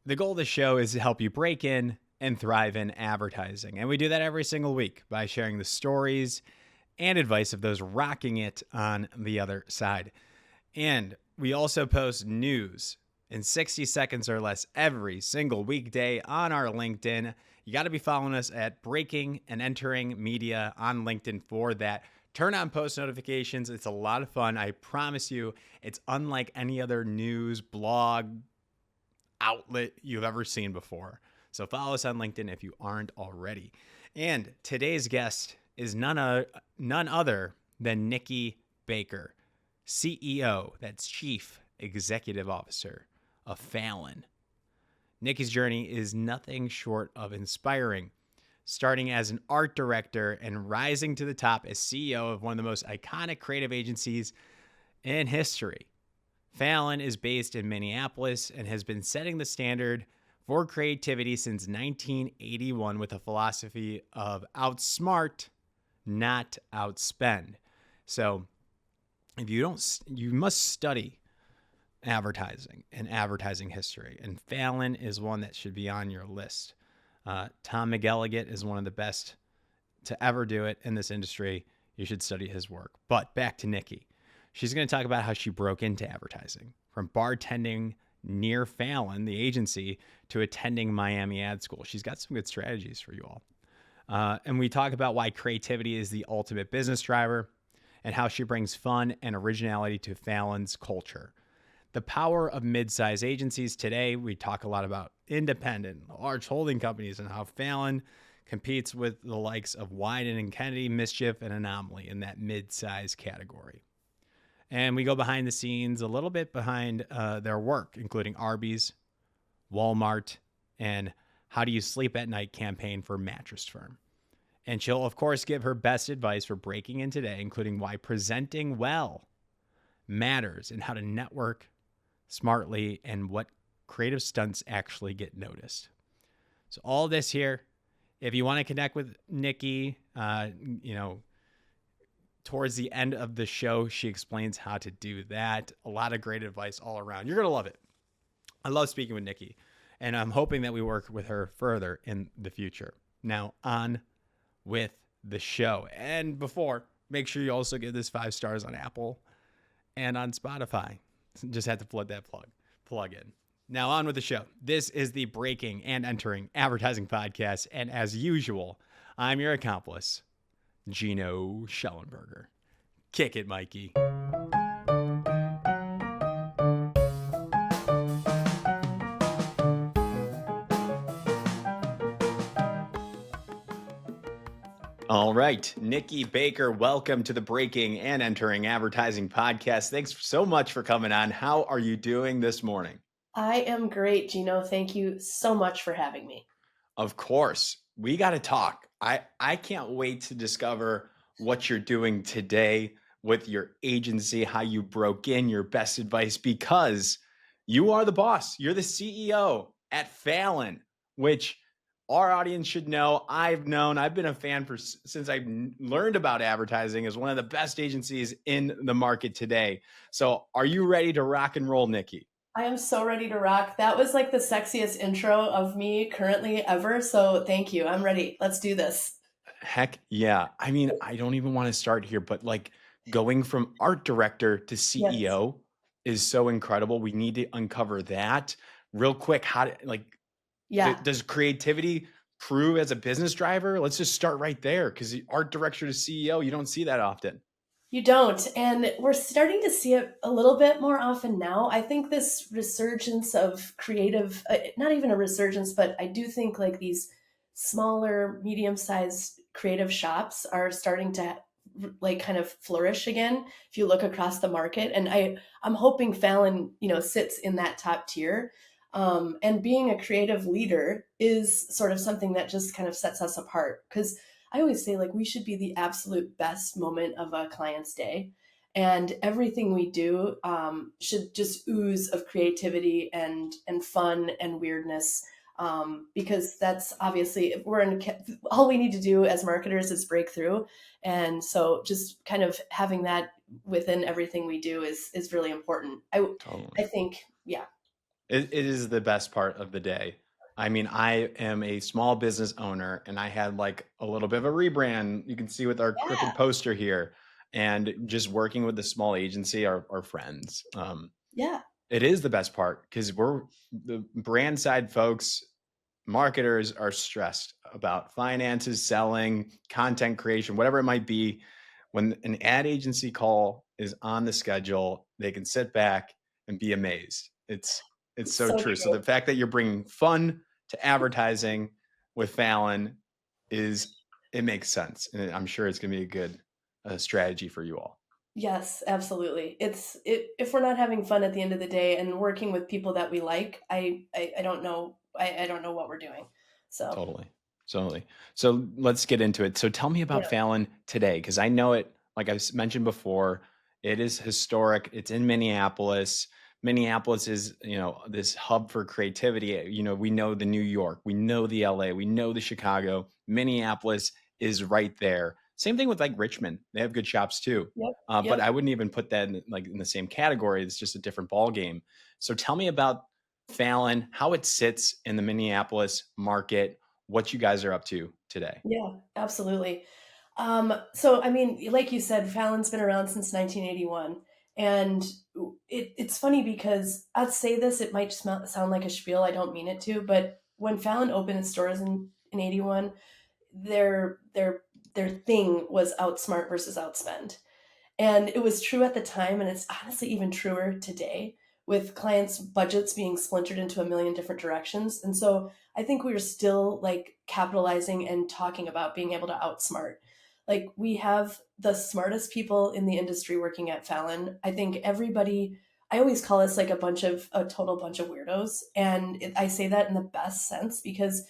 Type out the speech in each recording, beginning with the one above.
The goal of the show is to help you break in and thrive in advertising. And we do that every single week by sharing the stories and advice of those rocking it on the other side. And we also post news in 60 seconds or less every single weekday on our LinkedIn. You got to be following us at Breaking and Entering Media on LinkedIn for that. Turn on post notifications. It's a lot of fun. I promise you, it's unlike any other news, blog, outlet you've ever seen before. So follow us on LinkedIn if you aren't already. And today's guest is none other than Nikki Baker, CEO, that's Chief Executive Officer of Fallon. Nikki's journey is nothing short of inspiring, starting as an art director and rising to the top as CEO of one of the most iconic creative agencies in history. Fallon is based in Minneapolis and has been setting the standard for creativity since 1981 with a philosophy of outsmart, not outspend. So if you don't, you must study advertising and advertising history. And Fallon is one that should be on your list. Tom McElligott is one of the best to ever do it in this industry. You should study his work. But back to Nikki. She's going to talk about how she broke into advertising from bartending near Fallon, the agency, to attending Miami Ad School. She's got some good strategies for you all. And we talk about why creativity is the ultimate business driver and how she brings fun and originality to Fallon's culture. The power of mid-size agencies today. We talk a lot about independent, large holding companies and how Fallon competes with the likes of Wyden and Kennedy, Mischief, and Anomaly in that mid-size category. And we go behind the scenes, a little bit behind their work, including Arby's, Walmart, and How Do You Sleep at Night campaign for Mattress Firm. And she'll, of course, give her best advice for breaking in today, including why presenting well matters and how to network smartly and what creative stunts actually get noticed. So all this here, if you want to connect with Nikki, towards the end of the show, she explains how to do that. A lot of great advice all around. You're going to love it. I love speaking with Nikki, and I'm hoping that we work with her further in the future. Now, on with the show. And before, make sure you also give this 5 stars on Apple and on Spotify. Just had to plug that plug in. Now, on with the show. This is the Breaking and Entering Advertising Podcast, and as usual, I'm your accomplice, Gino Schellenberger. Kick it, Mikey. All right, Nikki Baker, welcome to the Breaking and Entering Advertising Podcast. Thanks so much for coming on. How are you doing this morning? I am great, Gino. Thank you so much for having me. Of course, we got to talk. I can't wait to discover what you're doing today with your agency, how you broke in, your best advice, because you are the boss. You're the CEO at Fallon, which our audience should know. I've been a fan since I learned about advertising as one of the best agencies in the market today. So are you ready to rock and roll, Nikki? I am so ready to rock. That was like the sexiest intro of me currently ever. So thank you. I'm ready. Let's do this. Heck yeah. I mean, I don't even want to start here, but like going from art director to Yes. CEO is so incredible. We need to uncover that real quick. Yeah. Does creativity prove as a business driver? Let's just start right there, because the art director to CEO, you don't see that often. You don't. And we're starting to see it a little bit more often now. I think this resurgence of creative, not even a resurgence, but I do think like these smaller, medium sized creative shops are starting to like kind of flourish again if you look across the market. And I'm hoping Fallon, sits in that top tier. And being a creative leader is sort of something that just kind of sets us apart, because I always say like we should be the absolute best moment of a client's day, and everything we do should just ooze of creativity and fun and weirdness, because that's obviously all we need to do as marketers is break through, and so just kind of having that within everything we do is really important. I Totally. think, yeah. It is the best part of the day. I mean, I am a small business owner and I had like a little bit of a rebrand. You can see with our Yeah, crooked poster here. And just working with the small agency, our friends. yeah, It is the best part because we're the brand side folks, marketers are stressed about finances, selling, content creation, whatever it might be. When an ad agency call is on the schedule, they can sit back and be amazed. It's so so true. So the true. fact that you're bringing fun to advertising with Fallon is it makes sense, and I'm sure it's going to be a good strategy for you all. Yes, absolutely. If we're not having fun at the end of the day and working with people that we like, I don't know I don't know what we're doing. So Totally. Totally. So let's get into it. So tell me about yeah, Fallon today, because I know it, like mentioned before, it is historic. It's in Minneapolis. Minneapolis is, this hub for creativity. We know the New York, we know the LA, we know the Chicago. Minneapolis is right there. Same thing with like Richmond. They have good shops too. yep, But yep. I wouldn't even put that in the same category. It's just a different ball game. So tell me about Fallon, how it sits in the Minneapolis market, what you guys are up to today. Yeah, absolutely. So I mean, like you said, Fallon's been around since 1981, and it's funny because I'd say this, it might sound like a spiel. I don't mean it to, but when Fallon opened its doors in 81, their their their thing was outsmart versus outspend. And it was true at the time, and it's honestly even truer today with clients' budgets being splintered into a million different directions. And so I think we are still like capitalizing and talking about being able to outsmart. Like we have the smartest people in the industry working at Fallon. I think everybody, I always call us like a total bunch of weirdos. And I say that in the best sense because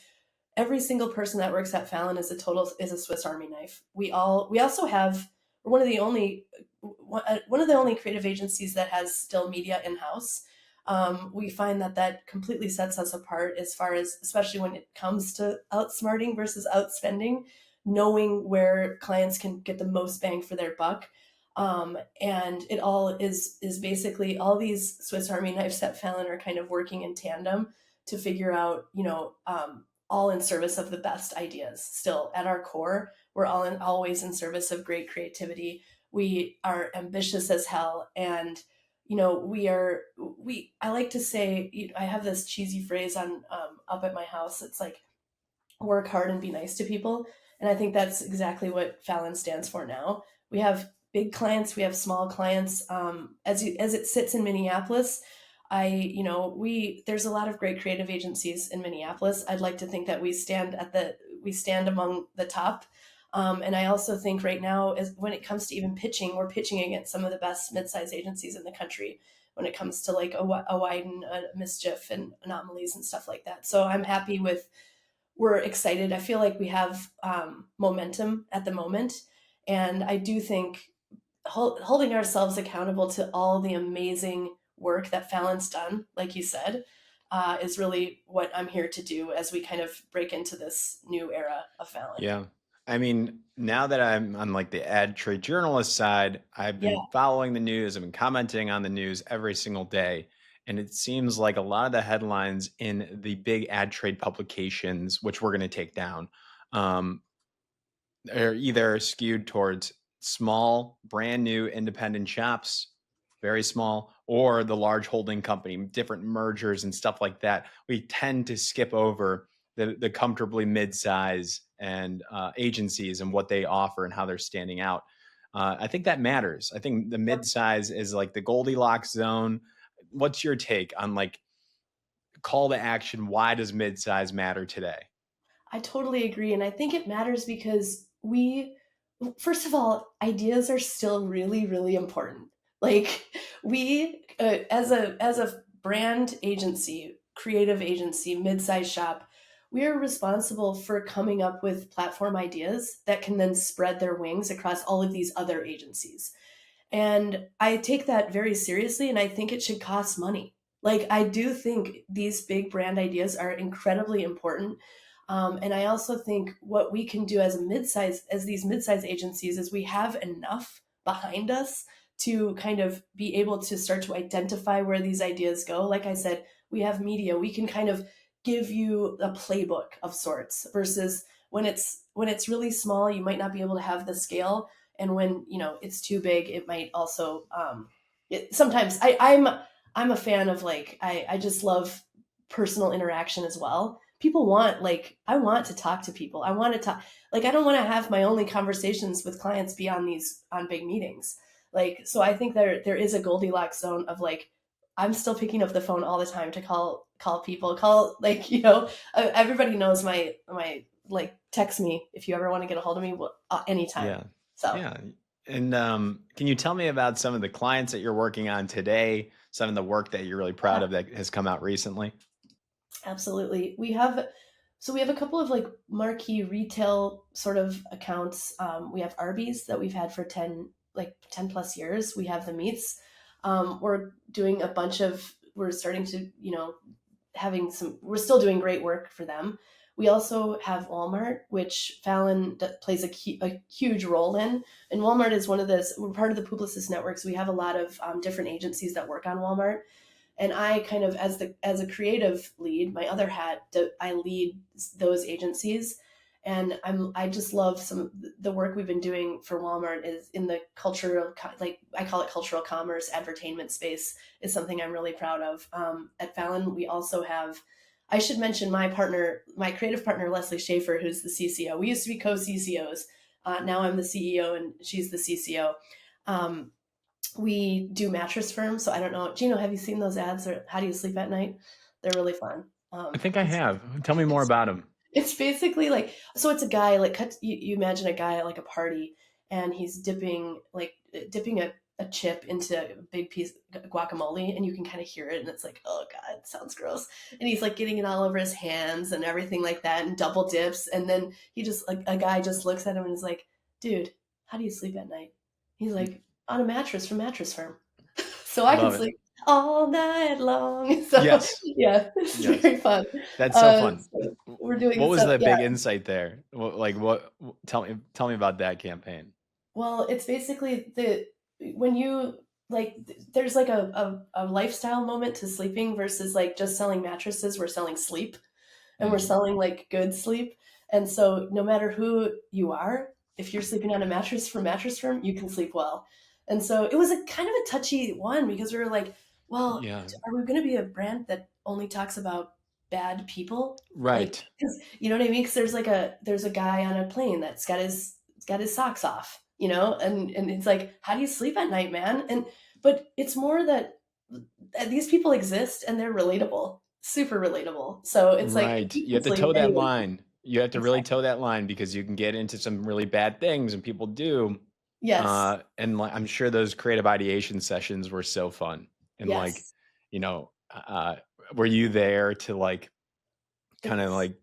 every single person that works at Fallon is a Swiss Army knife. We also have we're one of the only creative agencies that has still media in house. We find that that completely sets us apart as far as especially when it comes to outsmarting versus outspending, knowing where clients can get the most bang for their buck. And it all is basically all these Swiss Army knives at Fallon are kind of working in tandem to figure out, all in service of the best ideas. Still, at our core, we're always in service of great creativity. We are ambitious as hell, and we. I like to say, I have this cheesy phrase on up at my house. It's like work hard and be nice to people, and I think that's exactly what Fallon stands for now. We have big clients, we have small clients. As it sits in Minneapolis, we there's a lot of great creative agencies in Minneapolis. I'd like to think that we stand among the top. And I also think right now, as when it comes to even pitching, we're pitching against some of the best mid-sized agencies in the country when it comes to like a Widen, a Mischief, and Anomalies and stuff like that. So I'm happy with. We're excited. I feel like we have momentum at the moment, and I do think holding ourselves accountable to all the amazing work that Fallon's done, like you said, is really what I'm here to do as we kind of break into this new era of Fallon. Yeah. I mean, now that I'm on like the ad trade journalist side, I've Yeah, been following the news, I've been commenting on the news every single day. And it seems like a lot of the headlines in the big ad trade publications, which we're going to take down, um, are either skewed towards small, brand new independent shops, very small, or the large holding company, different mergers and stuff like that. We tend to skip over the comfortably mid-size and agencies and what they offer and how they're standing out. I think that matters. I think the mid-size is like the Goldilocks zone. What's your take on like call to action? Why does mid-size matter today? I totally agree. And I think it matters because first of all, ideas are still really, really important. Like as a brand agency, creative agency, mid-sized shop, we are responsible for coming up with platform ideas that can then spread their wings across all of these other agencies. And I take that very seriously, and I think it should cost money. Like, I do think these big brand ideas are incredibly important. And I also think what we can do as these mid-size agencies, is we have enough behind us to kind of be able to start to identify where these ideas go. Like I said, we have media, we can kind of give you a playbook of sorts, versus when it's really small, you might not be able to have the scale. And when, it's too big, it might also, sometimes I'm a fan of, like, I just love personal interaction as well. People want, like, I want to talk to people. I want to talk, like, I don't want to have my only conversations with clients be on big meetings. Like, so I think there is a Goldilocks zone of, like, I'm still picking up the phone all the time to call people, like, everybody knows my like, text me if you ever want to get a hold of me, anytime. Yeah. So Yeah. And can you tell me about some of the clients that you're working on today, some of the work that you're really proud yeah, of that has come out recently? absolutely. We have a couple of, like, marquee retail sort of accounts. We have Arby's that we've had for 10 plus years. We have the meats. We're starting to, we're still doing great work for them. We also have Walmart, which Fallon plays a huge role in. And Walmart is we're part of the Publicis network. So we have a lot of different agencies that work on Walmart. And I kind of, as a creative lead, my other hat, I lead those agencies. And I just love the work we've been doing for Walmart is in the cultural, like, I call it cultural commerce, advertainment space, is something I'm really proud of. At Fallon, we also have, I should mention my creative partner, Leslie Schaefer, who's the CCO. We used to be co-CCOs. Now I'm the CEO and she's the CCO. We do Mattress Firm. So I don't know, Gino, have you seen those ads, or How Do You Sleep at Night? They're really fun. I think I It's have. Tell me more it's about them. it's basically like, so it's a guy, like, you imagine a guy at, like, a party, and he's dipping a chip into a big piece of guacamole, and you can kind of hear it, and it's like, oh god, it sounds gross. And he's, like, getting it all over his hands and everything like that, and double dips, and then he just, like, a guy just looks at him and is like, dude, how do you sleep at night? He's like, on a mattress from Mattress Firm. So I can Love it. sleep all night long. So Yes. yeah, it's Yes. very fun. That's so fun. So we're doing What was so the yeah. big insight there? Tell me about that campaign. Well, it's basically when you, like, there's, like, a lifestyle moment to sleeping versus, like, just selling mattresses. We're selling sleep, and we're Mm. selling, like, good sleep. And so no matter who you are, if you're sleeping on a mattress from Mattress Firm, you can sleep well. And so it was a kind of a touchy one, because we were like, well, Yeah. are we going to be a brand that only talks about bad people? Like, Right. 'cause, you know what I mean? Because there's a guy on a plane that's got his socks off, and it's like, how do you sleep at night, man? But it's more that these people exist and they're relatable, super relatable. So it's like, if Right. you You can have to sleep, toe that anyone. line. You have to really Exactly. toe that line because you can get into some really bad things and people do. Yes. And like, I'm sure those creative ideation sessions were so fun. And like, Yes. you know, were you there to like kind of It's like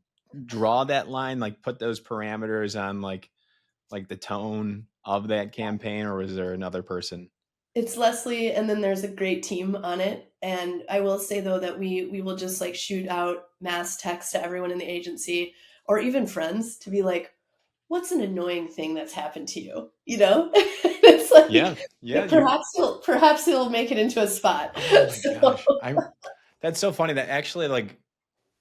draw that line, like put those parameters on like the tone of that campaign, or was there another person? it's Leslie, and then there's a great team on it. And I will say, though, that we will just, like, shoot out mass text to everyone in the agency, or even friends, to be like, what's an annoying thing that's happened to you? It's Yeah. like, Yeah. You, perhaps you'll make it into a spot. oh my So gosh. That's so funny. That actually like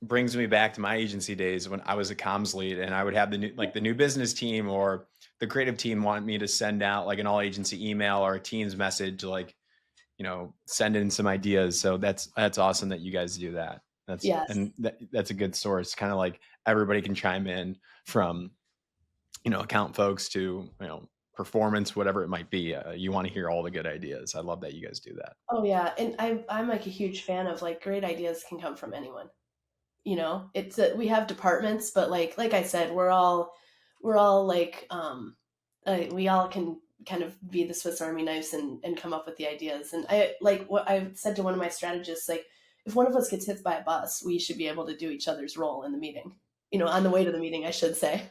brings me back to my agency days when I was a comms lead and I would have the new business team or the creative team want me to send out like an all agency email or a Teams message, like, send in some ideas. So that's awesome that you guys do that. yes. That's a good source. Kind of like everybody can chime in from, account folks to, performance, wwhatever it might be. You want to hear all the good ideas. I love that you guys do that. Oh yeah, and I'm like a huge fan of, like, great ideas can come from anyone. It's we have departments, but, like I said, we're all like, we all can kind of be the Swiss Army knives, and come up with the ideas. And I, like, what I've said to one of my strategists, like, if one of us gets hit by a bus, we should be able to do each other's role in the meeting, on the way to the meeting, I should say.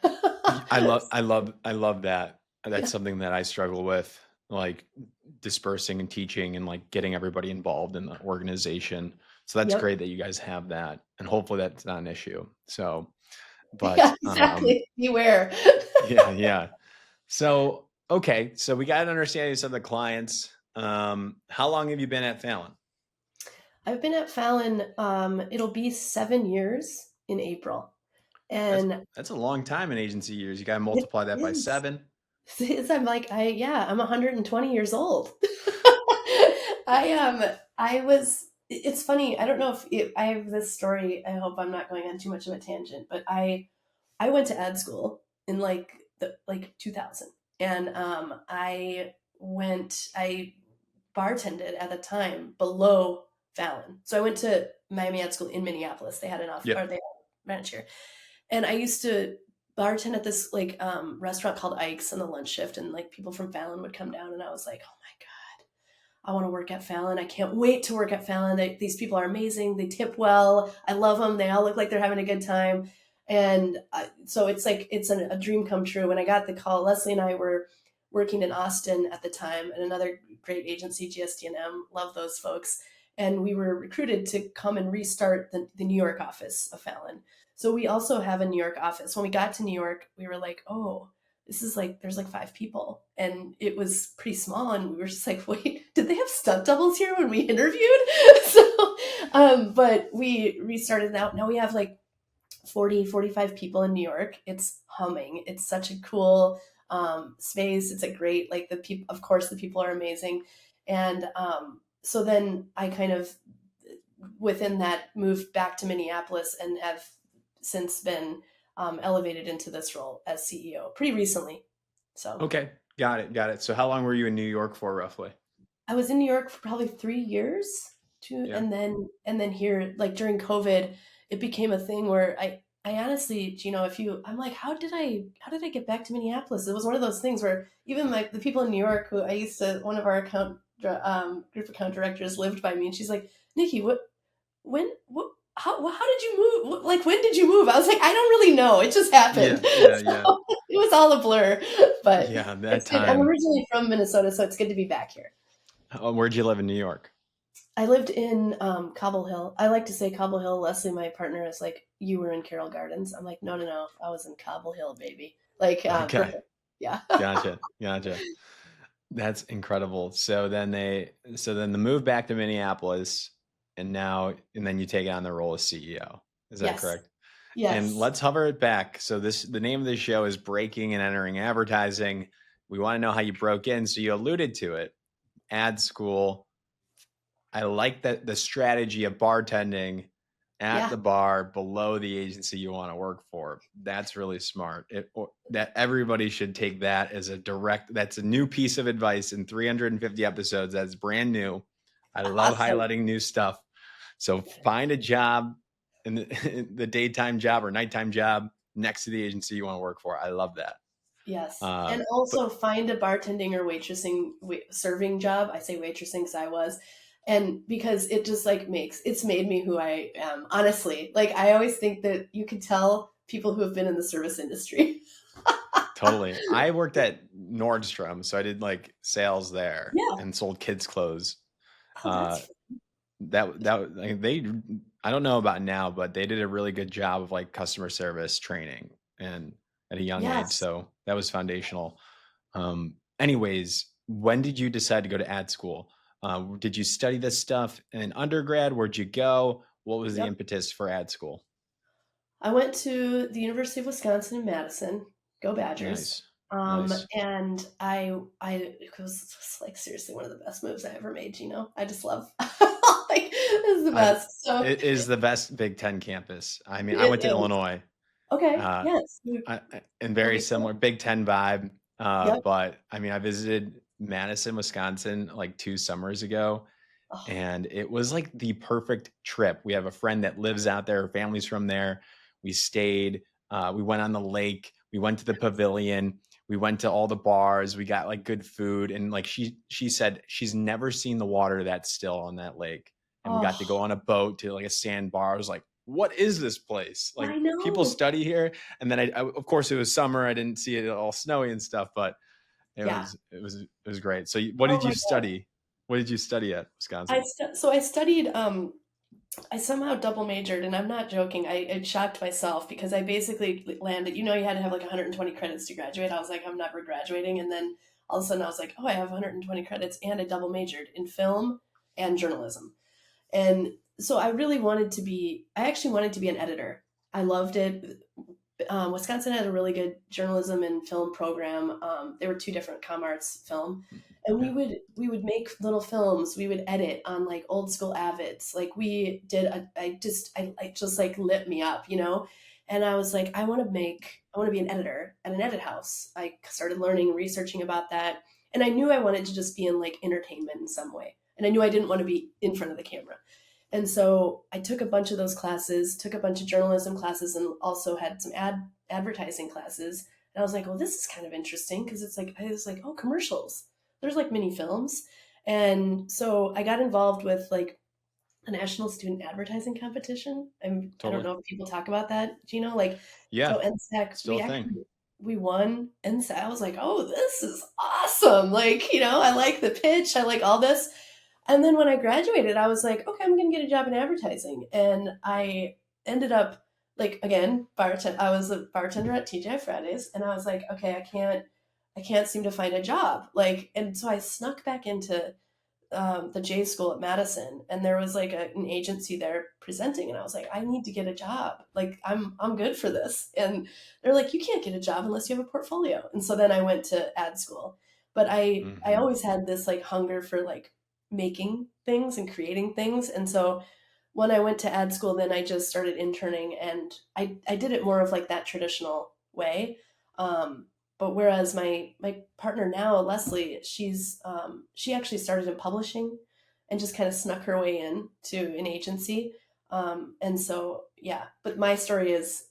I love that. That's Yeah. something that I struggle with, like dispersing and teaching and like getting everybody involved in the organization. So that's Yep. great that you guys have that, and hopefully that's not an issue. So, but Yeah, exactly. Beware. yeah, yeah. So okay, so we got an understanding of some of the clients. How long have you been at Fallon? I've been at Fallon. It'll be 7 years in April, That's and that's a long time in agency years. You got to it multiply that by is. 7. It is. I'm like, I'm 120 years old. I was. It's funny. I don't know if I have this story. I hope I'm not going on too much of a tangent, but I went to ad school in like 2000, and I bartended at the time below Fallon. So I went to Miami Ad School in Minneapolis. They had Yep. they had a branch here, and I used to bartend at this restaurant called Ike's on the lunch shift, and like people from Fallon would come down, and I was like, oh my god, I want to work at Fallon. I can't wait to work at Fallon. These people are amazing. They tip well. I love them. They all look like they're having a good time. And so it's like, it's a dream come true. When I got the call, Leslie and I were working in Austin at the time at another great agency, GSD&M. Love those folks. And we were recruited to come and restart the New York office of Fallon. So we also have a New York office. When we got to New York, we were like, oh, this is like, there's like 5 people, and it was pretty small, and we were just like, wait, did they have stunt doubles here when we interviewed? So but we restarted that. Now we have like 45 people in New York. It's humming. It's such a cool space. It's a great, like, the people, of course the people are amazing. And so then I kind of within that moved back to Minneapolis and have since been elevated into this role as CEO pretty recently. So Okay. Got it. Got it. So how long were you in New York for roughly? I was in New York for probably 3 years, two, Yeah. and then here, like during COVID, it became a thing where I honestly, if you, I'm like, how did I get back to Minneapolis? It was one of those things where even like the people in New York who I used to, one of our group account directors lived by me, and she's like, Nikki, what, how did you move? Like, when did you move? I was like, I don't really know. It just happened. Yeah. Yeah. Yeah. So it was all a blur, but Yeah. That it's good. I'm time. originally from Minnesota, so it's good to be back here. Where'd you live in New York? I lived in Cobble Hill. I like to say Cobble Hill. Leslie, my partner, is like, you were in Carroll Gardens. I'm like, no, no, no. I was in Cobble Hill, baby. Like, Okay. yeah. Gotcha. Gotcha. That's incredible. So then the move back to Minneapolis, and then you take on the role as CEO. Is that Yes. correct? And Yes. let's hover it back. So the name of the show is Breaking and Entering Advertising. We want to know how you broke in. So you alluded to it, ad school. I like that the strategy of bartending at Yeah. the bar below the agency you want to work for. That's really smart. That everybody should take that as that's a new piece of advice in 350 episodes. That's brand new. I love Awesome. highlighting new stuff. So find a job in the daytime job or nighttime job next to the agency you want to work for. I love that. Yes. Uh, And but also find a bartending or waitressing, serving job. I say waitressing because I was. And because it just like it's made me who I am. Honestly, like, I always think that you can tell people who have been in the service industry. Totally. I worked at Nordstrom, so I did like sales there Yeah. and sold kids clothes. Oh, Uh, that's like, I don't know about now, but they did a really good job of like customer service training and at a young age. yes. So that was foundational. Anyways, when did you decide to go to ad school? Did you study this stuff in undergrad? Where'd you go? What was the Yep. impetus for ad school? I went to the University of Wisconsin in Madison. Go Badgers. Nice. Nice. And it was like seriously one of the best moves I ever made. I just love, like, this is the I best. So It is the best Big Ten campus. I mean, I it went to is. Illinois, Okay. uh, Yes. and There very you go. similar Big Ten vibe. Yep. But I mean, I visited Madison, Wisconsin, like 2 summers ago, Oh, and it was like the perfect trip. We have a friend that lives out there, her family's from there. We stayed, we went on the lake, we went to the pavilion, we went to all the bars, we got like good food. And like she said she's never seen the water that still on that lake. And we got to go oh, on a boat to like a sandbar. I was like, what is this place? Like, I people know. study here. And then of course it was summer. I didn't see it all snowy and stuff, but Yeah. it was great. So what Oh did my you God. study? What did you study at Wisconsin? So I studied. I somehow double majored, and I'm not joking. I shocked myself because I basically landed. You had to have like 120 credits to graduate. I was like, I'm never graduating, and then all of a sudden I was like, oh, I have 120 credits, and I double majored in film and journalism. And so I actually wanted to be an editor. I loved it. Wisconsin had a really good journalism and film program. They were two different com arts film, and Yeah. we would make little films. We would edit on like old school Avids. Like we did. I just like lit me up, you know. And I was like, I want to be an editor at an edit house. I started learning, researching about that, and I knew I wanted to just be in like entertainment in some way. And I knew I didn't want to be in front of the camera. And so I took a bunch of those classes, took a bunch of journalism classes, and also had some advertising classes. And I was like, well, this is kind of interesting because I was like, oh, commercials. There's like mini films. And so I got involved with like a national student advertising competition. I don't Totally. know if people talk about that, Gino. Like, Yeah. so NSAC, Still a thing. we won NSAC. I was like, oh, this is awesome. Like, I like the pitch. I like all this. And then when I graduated, I was like, okay, I'm going to get a job in advertising. And I ended up like, again, I was a bartender at TGI Fridays. And I was like, okay, I can't seem to find a job. Like, and so I snuck back into the J school at Madison, and there was like an agency there presenting, and I was like, I need to get a job. Like, I'm good for this. And they're like, you can't get a job unless you have a portfolio. And so then I went to ad school. But I Hmm. always had this like hunger for like making things and creating things. And so when I went to ad school, then I just started interning, and I did it more of like that traditional way. Um, but whereas my partner now, Leslie, she actually started in publishing and just kind of snuck her way in to an agency. And so yeah, but my story is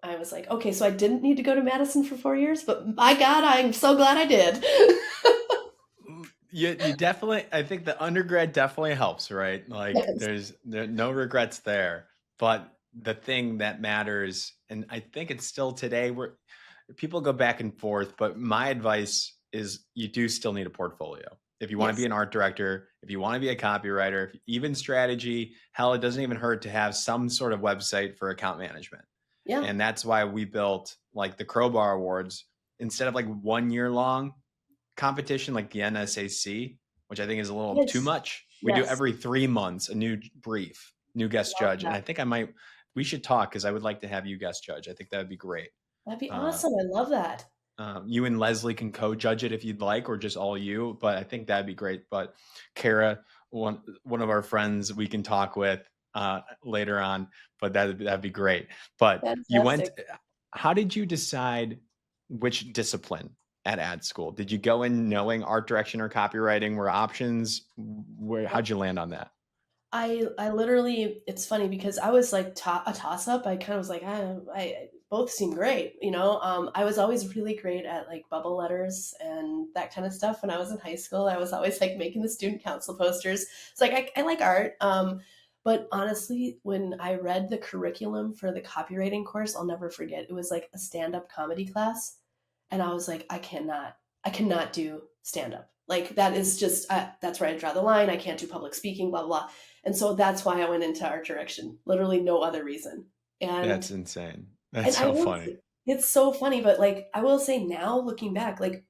I was like, okay, so I didn't need to go to Madison for 4 years, but my God, I'm so glad I did. You definitely, I think the undergrad definitely helps, right? Like Yes. there no regrets there. But the thing that matters, and I think it's still today, where people go back and forth, but my advice is you do still need a portfolio. If you want to be Yes. an art director, if you want to be a copywriter, even strategy, hell, it doesn't even hurt to have some sort of website for account management. Yeah. And that's why we built like the Crowbar Awards instead of like 1 year long competition like the NSAC, which I think is a little too Yes. much. We do Yes. every 3 months a new brief, new guest Love judge. And that. I think we should talk because I would like to have you guest judge. I think that would be great. That'd be Uh, awesome. I love that. you and Leslie can co-judge it if you'd like, or just all you. But I think that'd be great. But Kara, one of our friends, we can talk with later on. But that'd be great. But you went. Fantastic. How did you decide which discipline at ad school? Did you go in knowing art direction or copywriting were options? How'd you land on that? I literally, it's funny because I was like a toss up. I kind of was like, both seem great, you know. I was always really great at like bubble letters and that kind of stuff. When I was in high school, I was always like making the student council posters. It's like I like art. But honestly, when I read the curriculum for the copywriting course, I'll never forget. It was like a stand up comedy class, and I was like, I cannot do stand up. Like that is just that's where I draw the line. I can't do public speaking, blah blah. And so that's why I went into art direction. Literally no other reason. And That's insane. and That's I so will funny. say, it's so funny, but like I will say now, looking back, like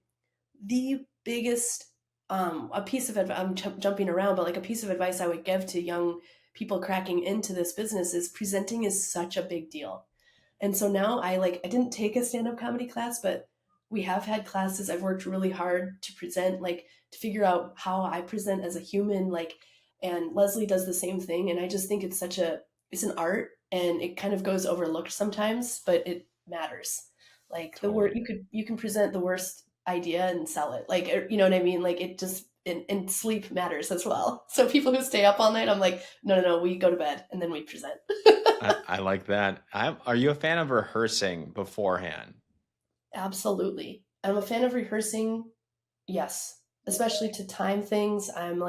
the biggest a piece of advice, I'm jumping around, but like a piece of advice I would give to young people cracking into this business is presenting is such a big deal. And so now I didn't take a stand-up comedy class, but we have had classes. I've worked really hard to present, like to figure out how I present as a human, like, and Leslie does the same thing. And I just think it's an art, and it kind of goes overlooked sometimes, but it matters. Like the word Totally. you can present the worst idea and sell it. Like, you know what I mean? Like it just, and sleep matters as well. So people who stay up all night, I'm like, no, no, no, we go to bed and then we present. I like that. Are you a fan of rehearsing beforehand? Absolutely. I'm a fan of rehearsing. Yes. Especially to time things. I don't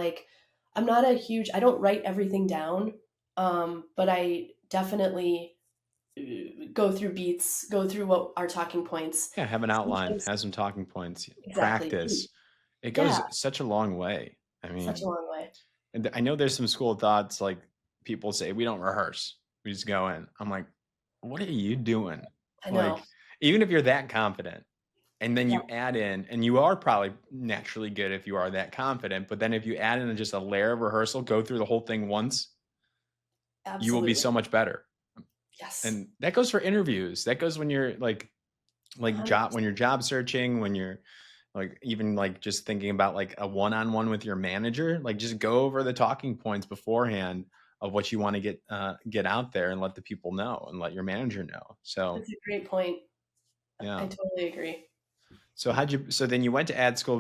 write everything down. But I definitely go through beats, go through what our talking points. Yeah, have an outline, Sometimes, have some talking points, exactly. practice. It Yeah. goes such a long way. I Such a mean, long way. and I know there's some school of thoughts like people say we don't rehearse, we just go in. I'm like, what are you doing? I know. Like, even if you're that confident, and then Yeah. you add in, and you are probably naturally good if you are that confident, but then if you add in just a layer of rehearsal, go through the whole thing once, you will be Absolutely. so much better. Yes. And that goes for interviews. That goes when you're when 100%. you're job searching, when you're like even like just thinking about like a one-on-one with your manager, like just go over the talking points beforehand of what you want to get out there and let the people know and let your manager know. So That's a great point. yeah. I totally agree. So then you went to ad school,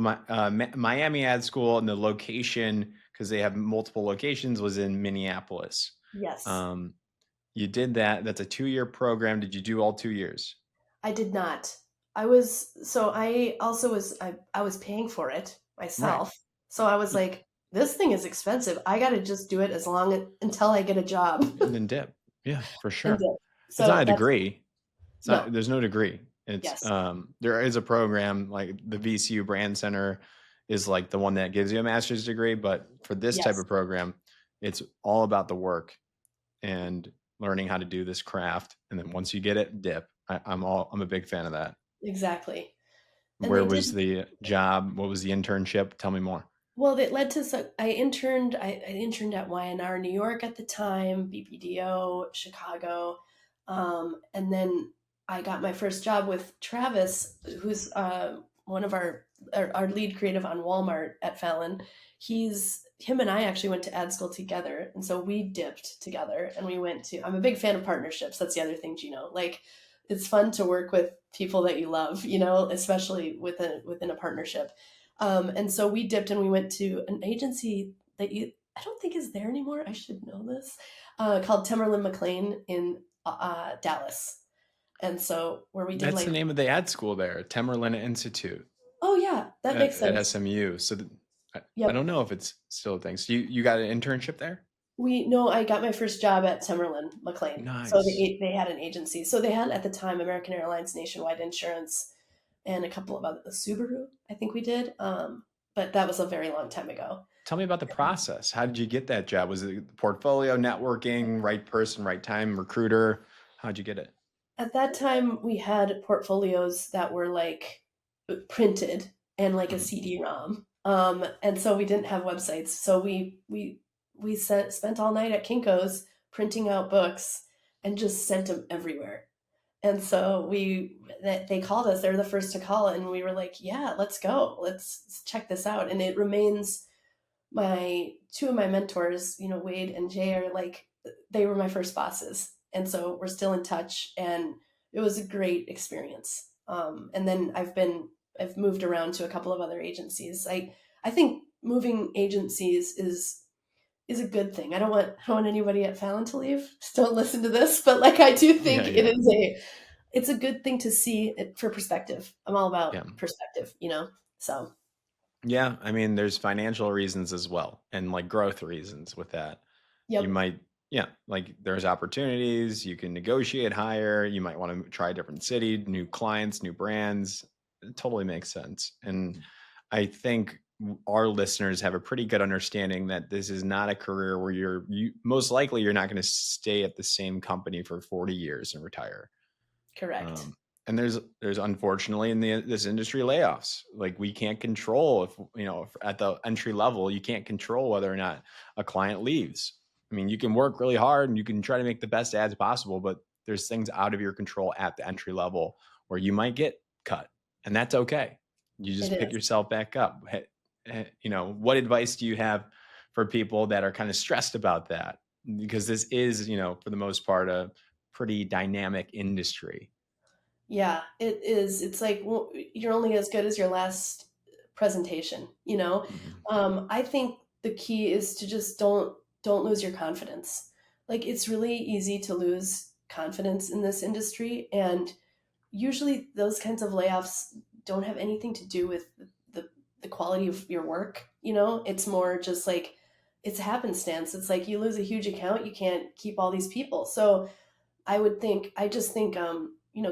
Miami ad school, and the location, because they have multiple locations, was in Minneapolis. Yes. Um, you did that. That's a 2-year program. Did you do all 2 years? I did not. I was paying for it Right. myself. So I was Y- like, this thing is expensive. I got to just do it until I get a job. And then dip. Yeah, for And sure. did. It's not So a that's degree. It's not, no. there's no degree. It's, Yes. there is a program like the VCU Brand Center is like the one that gives you a master's degree. But for this type Yes. of program, it's all about the work and learning how to do this craft. And then once you get it, dip. I'm a big fan of that. Exactly. And Where they did. was the job? What was the internship? Tell me more. Well, it led to I interned at YNR New York at the time, BPDO Chicago, and then I got my first job with Travis, who's one of our lead creative on Walmart at Fallon. Him and I actually went to ad school together, and so we dipped together, and we went to. I'm a big fan of partnerships. That's the other thing, Gino. Like, it's fun to work with people that you love, especially within a partnership. And so we dipped and we went to an agency I don't think is there anymore. I should know this, called Temerlin McLean in Dallas. And so where we did That's the like, name of the ad school there, Temerlin Institute oh yeah, that makes at sense. SMU. So I Yep. don't know if it's still a thing. So you got an internship there? I got my first job at Temerlin McLean. So Nice. they had an agency. So they had at the time American Airlines, Nationwide Insurance, and a couple of other Subaru. I think we did. But that was a very long time ago. Tell me about the process. How did you get that job? Was it portfolio, networking, right person, right time, recruiter? How'd you get it? At that time, we had portfolios that were like printed and like a Mhm. CD-ROM. And so we didn't have websites. So we spent all night at Kinko's printing out books and just sent them everywhere. And so they called us. They were the first to call, and we were like, "Yeah, let's go. Let's check this out." And it remains my two of my mentors, Wade and Jay, are like they were my first bosses, and so we're still in touch, and it was a great experience. And then I've moved around to a couple of other agencies. I think moving agencies is a good thing. I don't want anybody at Fallon to leave. Just don't listen to this, but like I do Yeah, think yeah, it's a good thing to see it for perspective. I'm all yeah. about perspective. So Yeah, I mean, there's financial reasons as well, and like growth reasons with that. You yep, might, yeah, like there's opportunities, you can negotiate higher, you might want to try a different city, new clients, new brands. It totally makes sense. And I think our listeners have a pretty good understanding that this is not a career where you most likely you're not going to stay at the same company for 40 years and retire. correct. Um, and there's unfortunately in this industry layoffs. Like we can't control if at the entry level you can't control whether or not a client leaves. I mean, you can work really hard and you can try to make the best ads possible, but there's things out of your control at the entry level where you might get cut, and that's okay. You It just pick is. yourself back up. What advice do you have for people that are kind of stressed about that? Because this is, for the most part, a pretty dynamic industry. Yeah, it is. It's like, well, you're only as good as your last presentation. Mhm. I think the key is to just don't lose your confidence. Like, it's really easy to lose confidence in this industry, and usually those kinds of layoffs don't have anything to do with the quality of your work. It's more just like it's happenstance. It's like you lose a huge account, you can't keep all these people. So I just think,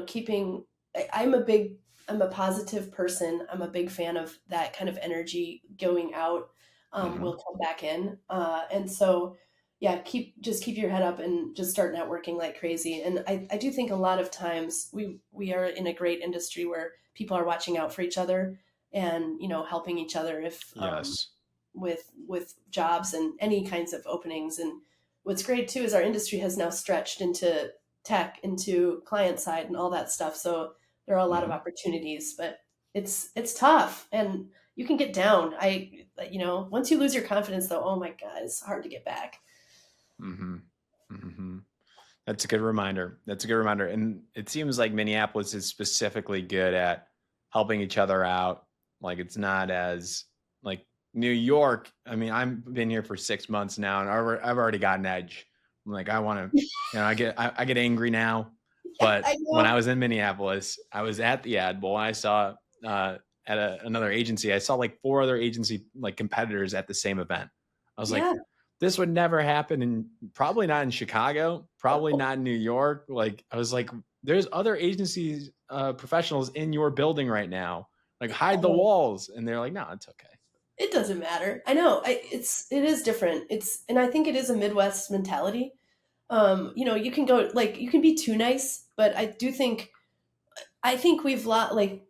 keeping, I'm a positive person. I'm a big fan of that kind of energy going out, Mhm. will come back in. And so, yeah, just keep your head up and just start networking like crazy. And I do think a lot of times we are in a great industry where people are watching out for each other and, helping each other if, Yes. with jobs and any kinds of openings. And what's great too is our industry has now stretched into tech, into client side and all that stuff. So there are a lot of Hmm. opportunities, but it's tough and you can get down. Once you lose your confidence though, oh my God, it's hard to get back. Hmm. Hmm. That's a good reminder. That's a good reminder. And it seems like Minneapolis is specifically good at helping each other out. Like it's not as like New York. I mean, I've been here for 6 months now, and I've already got an edge. I'm like, I want to, I get angry now. Yeah, But I when I know. was in Minneapolis, I was at the Ad Bowl. And I saw at another agency. I saw like 4 other agency like competitors at the same event. I was like, Yeah. this would never happen in probably not in Chicago, probably not in New York. Like I was like, there's other agencies, professionals in your building right now. Like hide the walls. And they're like, no, it's okay. It doesn't matter. I know. It is different. And I think it is a Midwest mentality. You can go like you can be too nice, but I think we've like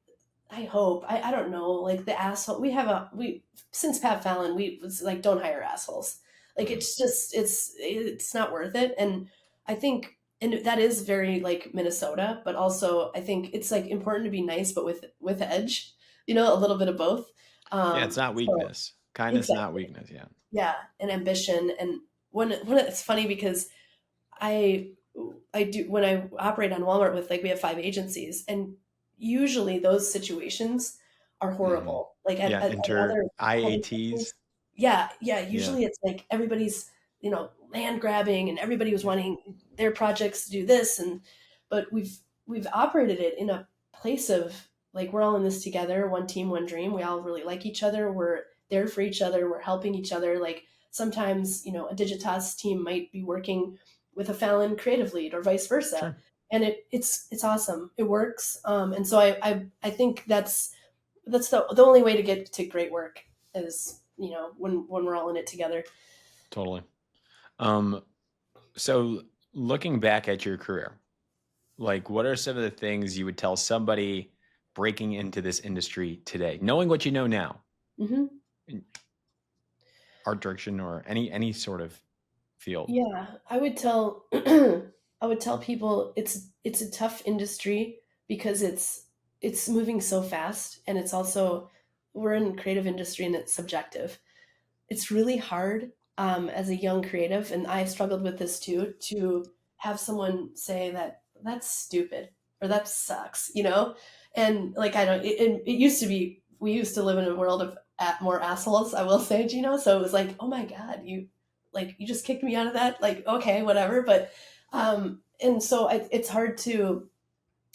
I hope I don't know like the asshole we since Pat Fallon we was like don't hire assholes. Like Mhm. it's just it's not worth it. And I think and that is very like Minnesota, but also I think it's like important to be nice but with edge, a little bit of both. Yeah, it's not So weakness. Kindness, not exactly. weakness. Yeah. Yeah, and ambition. And when it's funny because I I do when I operate on Walmart with like we have 5 agencies, and usually those situations are Hmm. horrible. Like Yeah. at Enter other heavy IATs. companies, yeah. Yeah. Usually it's like everybody's land grabbing, and everybody was wanting their projects to do this, and but we've operated it in a place of like we're all in this together, one team, one dream. We all really like each other. We're there for each other. We're helping each other. Like sometimes a Digitas team might be working with a Fallon creative lead or vice versa. Sure. And it's awesome. It works. And so I think that's the only way to get to great work is, when we're all in it together. Totally. Um, so looking back at your career, like what are some of the things you would tell somebody breaking into this industry today, knowing what you know now Hmm. in art direction or any sort of field? Yeah, I would tell I would tell people it's a tough industry because it's moving so fast, and it's also we're in creative industry and it's subjective. It's really hard as a young creative, and I struggled with this too, to have someone say that that's stupid or that sucks, and like I don't. It used to be we used to live in a world of more assholes. I will say, So it was like, oh my god, you just kicked me out of that. Like okay, whatever. But and so it's hard to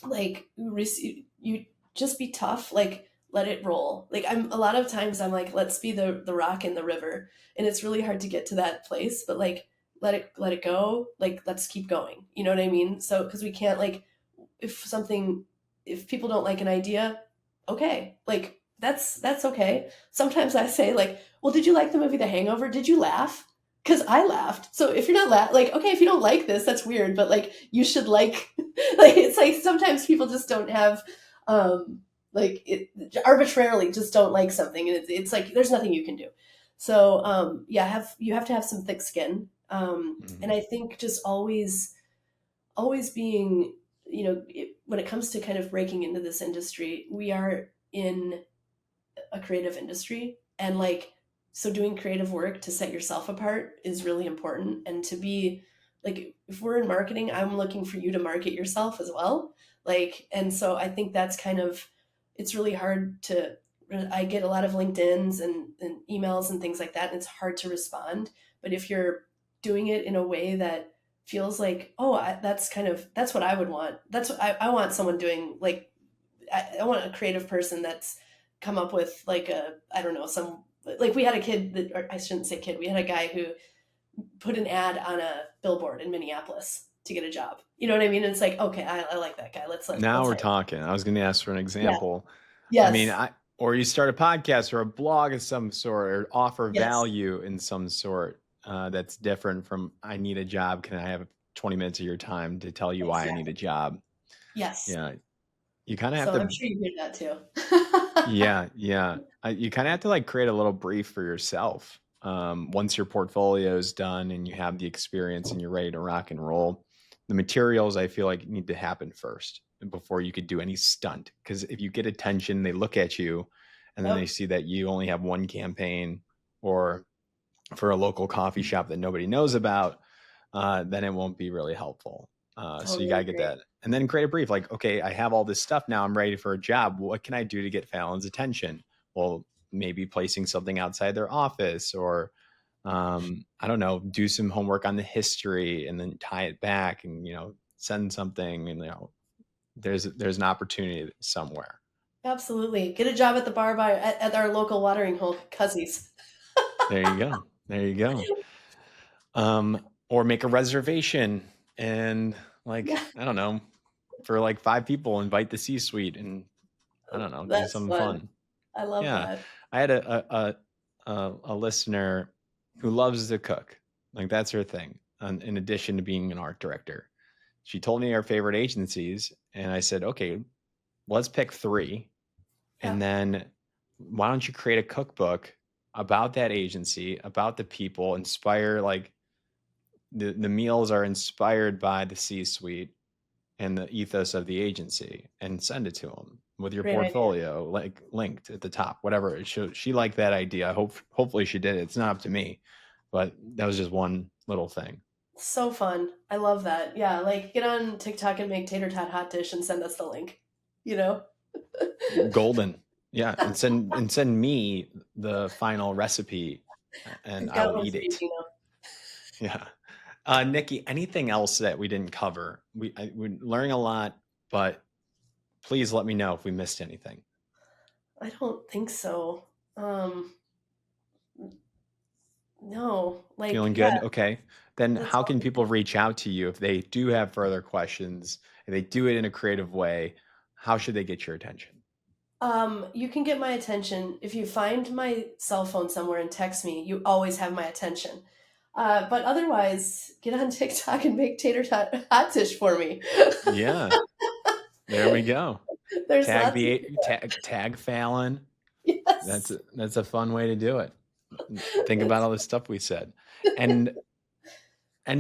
like you just be tough, like let it roll. Like I'm a lot of times I'm like let's be the rock in the river, and it's really hard to get to that place, but like let it go, like let's keep going, you know what I mean? So because we can't like if something if people don't like an idea, okay, like that's okay. Sometimes I say like, well, did you like the movie The Hangover? Did you laugh? Because I laughed. So if you're not like okay, if you don't like this, that's weird, but like you should like like it's like sometimes people just don't have like it arbitrarily just don't like something, and it's like there's nothing you can do. So yeah, you have to have some thick skin. And Hmm. I think just always being when it comes to kind of breaking into this industry, we are in a creative industry, and like so doing creative work to set yourself apart is really important, and to be like if we're in marketing, I'm looking for you to market yourself as well. Like and so I think that's kind of it's really hard to I get a lot of LinkedIn's and emails and things like that, and it's hard to respond. But if you're doing it in a way that feels like oh that's what I would want, that's what I want someone doing like I want a creative person that's come up with like a I don't know some like we had a kid that or I shouldn't say kid, we had a guy who put an ad on a billboard in Minneapolis to get a job. You know what I mean? And it's like okay, I like that guy. Now Let's we're hire. talking. I was going to ask for an Yeah. example. I mean, Yes. or you start a podcast or a blog of some sort, or offer Yes. value in some sort that's different from I need a job. Can I have 20 minutes of your time to tell you why I need a Exactly. job? Yes. Yeah, you kind of have So I'm to. sure you hear that too. Yeah, yeah. You kind of have to like create a little brief for yourself. once your portfolio is done and you have the experience and you're ready to rock and roll, the materials I feel like need to happen first before you could do any stunt. Because if you get attention, they look at you and then they Yep. see that you only have one campaign or for a local coffee shop that nobody knows about, then it won't be really helpful. So you Totally got to get agree. that. And then create a brief like, okay, I have all this stuff now. I'm ready for a job. What can I do to get Fallon's attention? Well, maybe placing something outside their office or, I don't know, do some homework on the history and then tie it back and, send something and, there's an opportunity somewhere. Absolutely. Get a job at the bar at our local watering hole, Cuzzies. There you go. There you go. Or make a reservation and like, Yeah, I don't know, for like 5 people, invite the C-suite and I don't know, do that's something fun. fun. I love Yeah. that. I had a listener who loves to cook. Like that's her thing. In addition to being an art director, she told me her favorite agencies, and I said, okay, let's pick 3, Yeah, and then why don't you create a cookbook about that agency, about the people, inspire like the meals are inspired by the C-suite and the ethos of the agency, and send it to them with your great idea. portfolio like linked at the top, whatever. She liked that idea. Hopefully she did. It's not up to me, but that was just one little thing. So fun. I love that. Yeah, like get on TikTok and make tater tot hot dish and send us the link. You know? Golden. Yeah, and send me the final recipe and I've I got will one eat for you, it. Gino. Yeah. Nikki, anything else that we didn't cover? We're learning a lot, but please let me know if we missed anything. I don't think so. Um, no, like, Feeling yeah, good? Okay. Then that's how all. can people reach out to you if they do have further questions, if they do it in a creative way? How should they get your attention? You can get my attention if you find my cell phone somewhere and text me. You always have my attention. But otherwise, get on TikTok and make tater tot hot dish for me. Yeah, there we go. There's Tag lots of tag Fallon. That's yes. a fun way to do it. Think about all the stuff we said. And I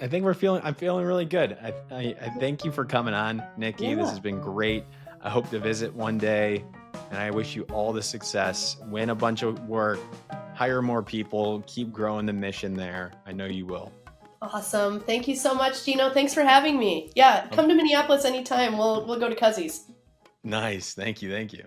think I'm feeling really good. I thank you for coming on, Nikki. This Yeah, has been great. I hope to visit one day, and I wish you all the success. Win a bunch of work, hire more people, keep growing the mission there. I know you will. awesome. Thank you so much, Gino. Thanks for having me. Yeah, Of come to Minneapolis anytime. We'll go to Cuzzies. Nice. Thank you. Thank you.